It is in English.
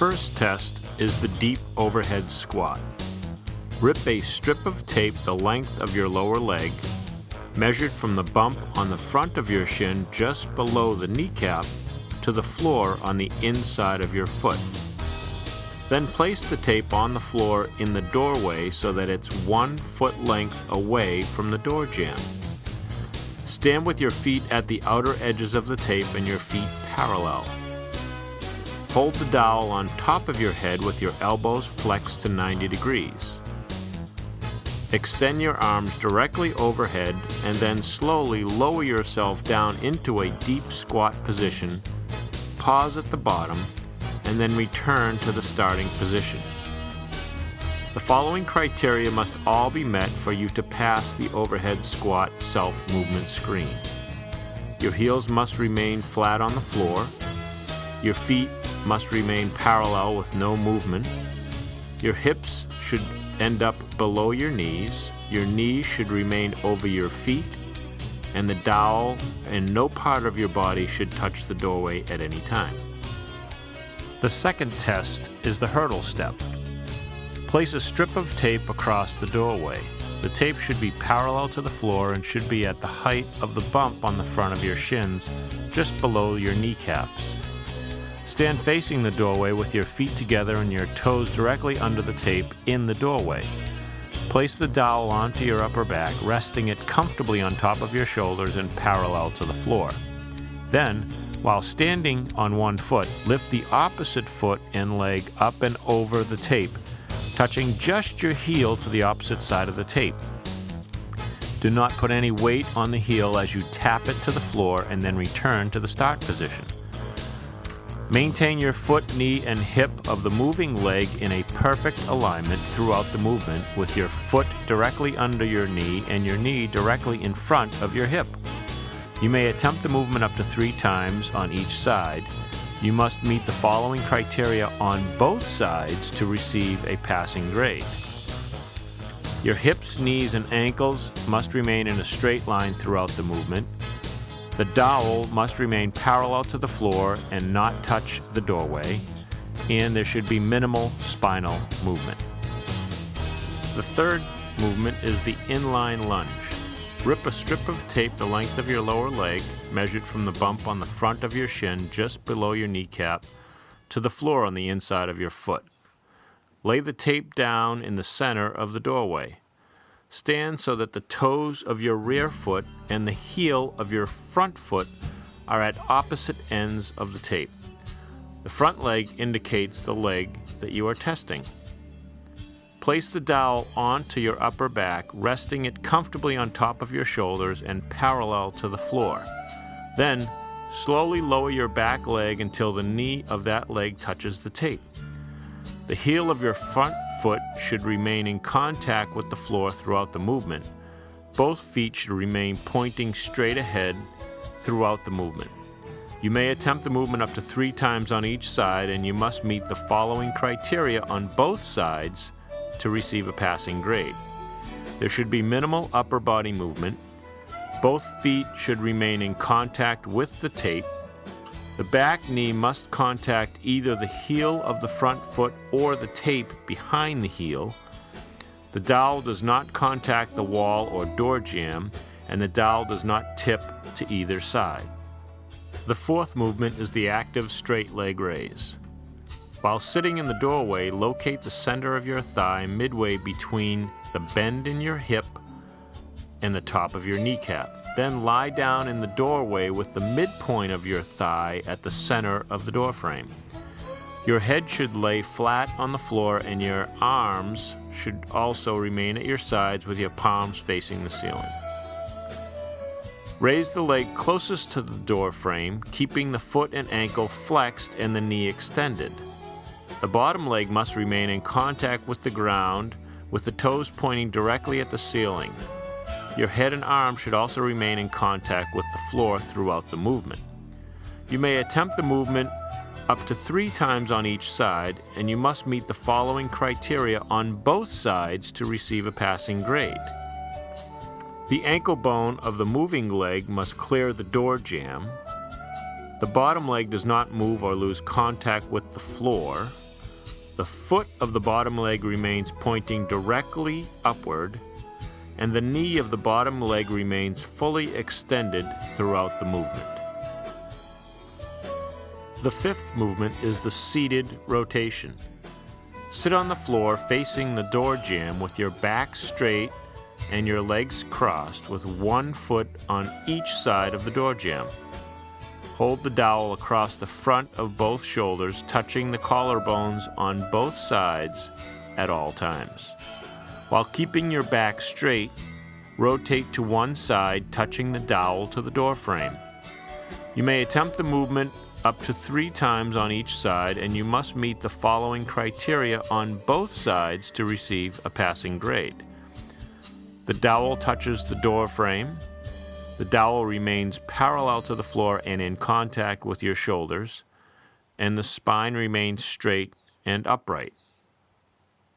first test is the deep overhead squat. Rip a strip of tape the length of your lower leg, measured from the bump on the front of your shin just below the kneecap to the floor on the inside of your foot. Then place the tape on the floor in the doorway so that it's 1 foot length away from the door jamb. Stand with your feet at the outer edges of the tape and your feet parallel. Hold the dowel on top of your head with your elbows flexed to 90 degrees. Extend your arms directly overhead and then slowly lower yourself down into a deep squat position. Pause at the bottom and then return to the starting position. The following criteria must all be met for you to pass the overhead squat self-movement screen. Your heels must remain flat on the floor. Your feet must remain parallel with no movement. Your hips should end up below your knees. Your knees should remain over your feet, and the dowel and no part of your body should touch the doorway at any time. The second test is the hurdle step. Place a strip of tape across the doorway. The tape should be parallel to the floor and should be at the height of the bump on the front of your shins, just below your kneecaps. Stand facing the doorway with your feet together and your toes directly under the tape in the doorway. Place the dowel onto your upper back, resting it comfortably on top of your shoulders and parallel to the floor. Then, while standing on 1 foot, lift the opposite foot and leg up and over the tape, touching just your heel to the opposite side of the tape. Do not put any weight on the heel as you tap it to the floor and then return to the start position. Maintain your foot, knee, and hip of the moving leg in a perfect alignment throughout the movement, with your foot directly under your knee and your knee directly in front of your hip. You may attempt the movement up to 3 times on each side. You must meet the following criteria on both sides to receive a passing grade. Your hips, knees, and ankles must remain in a straight line throughout the movement. The dowel must remain parallel to the floor and not touch the doorway, and there should be minimal spinal movement. The third movement is the inline lunge. Rip a strip of tape the length of your lower leg, measured from the bump on the front of your shin just below your kneecap, to the floor on the inside of your foot. Lay the tape down in the center of the doorway. Stand so that the toes of your rear foot and the heel of your front foot are at opposite ends of the tape. The front leg indicates the leg that you are testing. Place the dowel onto your upper back, resting it comfortably on top of your shoulders and parallel to the floor. Then, slowly lower your back leg until the knee of that leg touches the tape. The heel of your front foot should remain in contact with the floor throughout the movement. Both feet should remain pointing straight ahead throughout the movement. You may attempt the movement up to 3 times on each side, and you must meet the following criteria on both sides to receive a passing grade. There should be minimal upper body movement. Both feet should remain in contact with the tape. The back knee must contact either the heel of the front foot or the tape behind the heel. The dowel does not contact the wall or door jamb, and the dowel does not tip to either side. The fourth movement is the active straight leg raise. While sitting in the doorway, locate the center of your thigh midway between the bend in your hip and the top of your kneecap. Then lie down in the doorway with the midpoint of your thigh at the center of the doorframe. Your head should lay flat on the floor, and your arms should also remain at your sides with your palms facing the ceiling. Raise the leg closest to the doorframe, keeping the foot and ankle flexed and the knee extended. The bottom leg must remain in contact with the ground, with the toes pointing directly at the ceiling. Your head and arms should also remain in contact with the floor throughout the movement. You may attempt the movement up to 3 times on each side, and you must meet the following criteria on both sides to receive a passing grade. The ankle bone of the moving leg must clear the door jamb. The bottom leg does not move or lose contact with the floor. The foot of the bottom leg remains pointing directly upward, and the knee of the bottom leg remains fully extended throughout the movement. The fifth movement is the seated rotation. Sit on the floor facing the door jamb with your back straight and your legs crossed with one foot on each side of the door jamb. Hold the dowel across the front of both shoulders, touching the collarbones on both sides at all times. While keeping your back straight, rotate to one side, touching the dowel to the door frame. You may attempt the movement up to 3 times on each side, and you must meet the following criteria on both sides to receive a passing grade. The dowel touches the door frame. The dowel remains parallel to the floor and in contact with your shoulders, and the spine remains straight and upright.